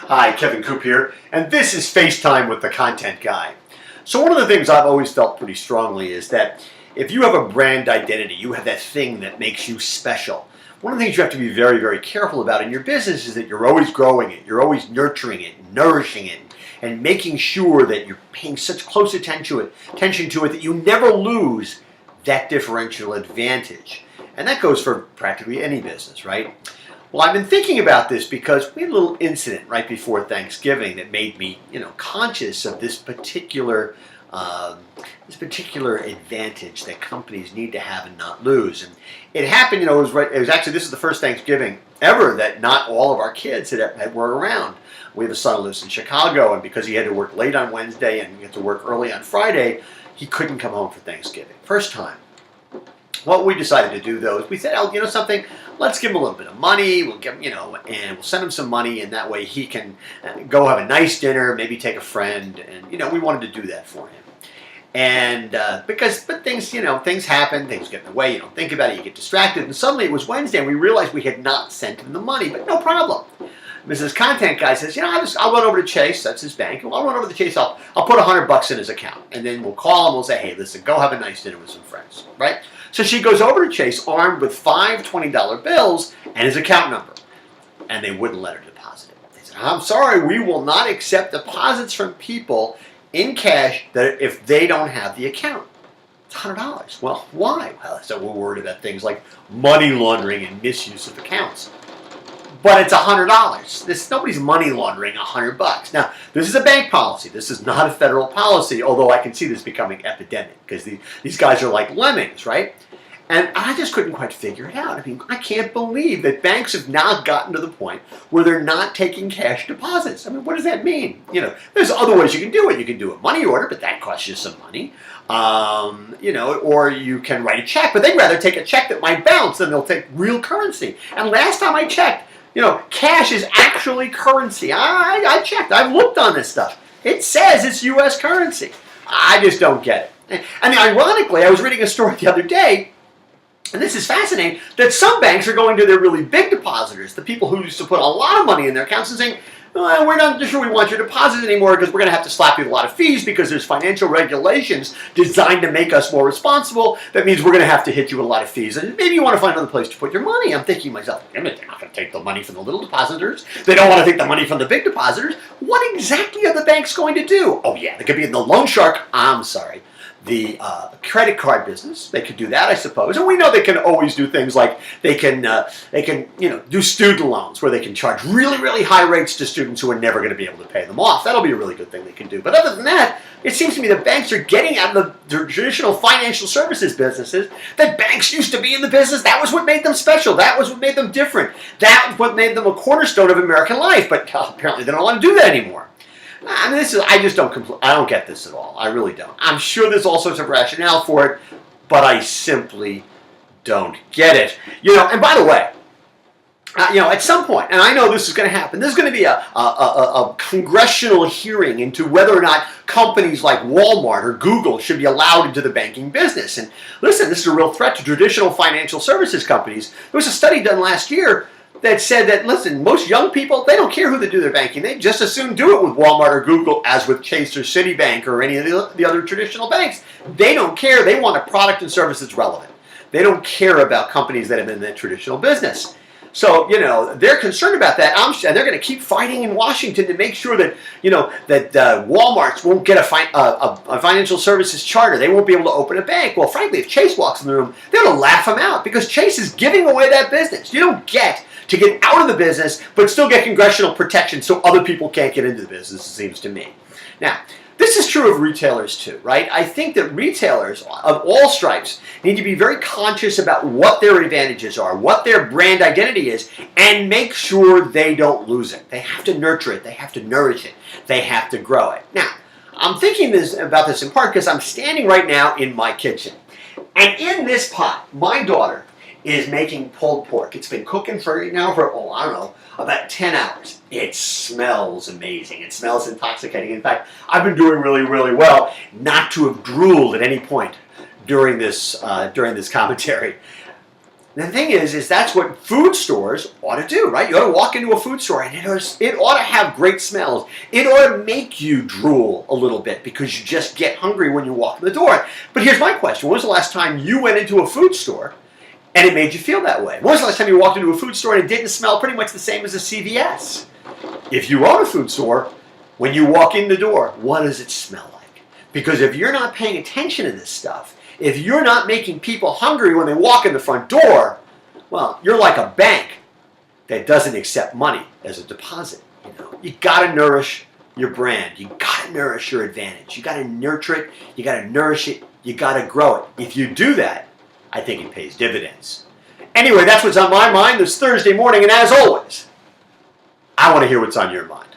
Hi, Kevin Coop here, and this is FaceTime with the Content Guy. So one of the things I've always felt pretty strongly is that if you have a brand identity, you have that thing that makes you special. One of the things you have to be very, very careful about in your business is that you're always growing it, you're always nurturing it, nourishing it, and making sure that you're paying such close attention to it that you never lose that differential advantage. And that goes for practically any business, right? Well, I've been thinking about this because we had a little incident right before Thanksgiving that made me, conscious of this particular advantage that companies need to have and not lose. And it happened, it was actually, this is the first Thanksgiving ever that not all of our kids were around. We have a son who lives in Chicago, and because he had to work late on Wednesday and he had to work early on Friday, he couldn't come home for Thanksgiving. First time. What we decided to do, though, is we said, something, let's give him a little bit of money, we'll give him, and we'll send him some money, and that way he can go have a nice dinner, maybe take a friend, and, we wanted to do that for him. And but things, things happen, things get in the way, you don't think about it, you get distracted, and suddenly it was Wednesday, and we realized we had not sent him the money, but no problem. Mrs. Content Guy says, I'll run over to Chase, that's his bank, I'll run over to Chase, I'll put $100 in his account, and then we'll call him, we'll say, hey, listen, go have a nice dinner with some friends, right? So she goes over to Chase armed with 5 $20 bills and his account number, and they wouldn't let her deposit it. They said, I'm sorry, we will not accept deposits from people in cash that if they don't have the account. It's $100. Well, why? Well, so we're worried about things like money laundering and misuse of accounts. But it's $100. Nobody's money laundering $100. Now, this is a bank policy. This is not a federal policy, although I can see this becoming epidemic because these guys are like lemmings, right? And I just couldn't quite figure it out. I mean, I can't believe that banks have now gotten to the point where they're not taking cash deposits. I mean, what does that mean? There's other ways you can do it. You can do a money order, but that costs you some money. Or you can write a check, but they'd rather take a check that might bounce than they'll take real currency. And last time I checked, cash is actually currency. I checked. I've looked on this stuff. It says it's U.S. currency. I just don't get it. I mean, ironically, I was reading a story the other day, and this is fascinating, that some banks are going to their really big depositors, the people who used to put a lot of money in their accounts, and saying, we're not sure we want your deposits anymore because we're going to have to slap you with a lot of fees because there's financial regulations designed to make us more responsible. That means we're going to have to hit you with a lot of fees. And maybe you want to find another place to put your money. I'm thinking to myself, they're not going to take the money from the little depositors. They don't want to take the money from the big depositors. What exactly are the banks going to do? Oh, yeah, they could be in the loan shark. I'm sorry. The credit card business, they could do that, I suppose. And we know they can always do things like they can do student loans where they can charge really, really high rates to students who are never going to be able to pay them off. That'll be a really good thing they can do. But other than that, it seems to me that banks are getting out of the traditional financial services businesses that banks used to be in the business. That was what made them special. That was what made them different. That was what made them a cornerstone of American life. But apparently they don't want to do that anymore. I mean, I don't get this at all. I really don't. I'm sure there's all sorts of rationale for it, but I simply don't get it. And by the way, at some point, and I know this is going to happen, there's going to be a congressional hearing into whether or not companies like Walmart or Google should be allowed into the banking business. And listen, this is a real threat to traditional financial services companies. There was a study done last year that said that, listen, most young people, they don't care who they do their banking. They just as soon do it with Walmart or Google as with Chase or Citibank or any of the other traditional banks. They don't care. They want a product and service that's relevant. They don't care about companies that have been in that traditional business. So, they're concerned about that. And they're going to keep fighting in Washington to make sure that, Walmarts won't get a financial services charter. They won't be able to open a bank. Well, frankly, if Chase walks in the room, they're going to laugh him out because Chase is giving away that business. You don't get to get out of the business, but still get congressional protection so other people can't get into the business, it seems to me. Now, this is true of retailers too, right? I think that retailers of all stripes need to be very conscious about what their advantages are, what their brand identity is, and make sure they don't lose it. They have to nurture it. They have to nourish it. They have to grow it. Now, I'm thinking about this in part because I'm standing right now in my kitchen. And in this pot, my daughter is making pulled pork. It's been cooking for about 10 hours. It smells amazing. It smells intoxicating. In fact, I've been doing really, really well not to have drooled at any point during this commentary. And the thing is that's what food stores ought to do, right? You ought to walk into a food store and it ought to have great smells. It ought to make you drool a little bit because you just get hungry when you walk in the door. But here's my question. When was the last time you went into a food store and it made you feel that way? When was the last time you walked into a food store and it didn't smell pretty much the same as a CVS? If you own a food store, when you walk in the door, what does it smell like? Because if you're not paying attention to this stuff, if you're not making people hungry when they walk in the front door, well, you're like a bank that doesn't accept money as a deposit. You got to nourish your brand. You got to nourish your advantage. You got to nurture it. You got to nourish it. You got to grow it. If you do that, I think it pays dividends. Anyway, that's what's on my mind this Thursday morning, and as always, I want to hear what's on your mind.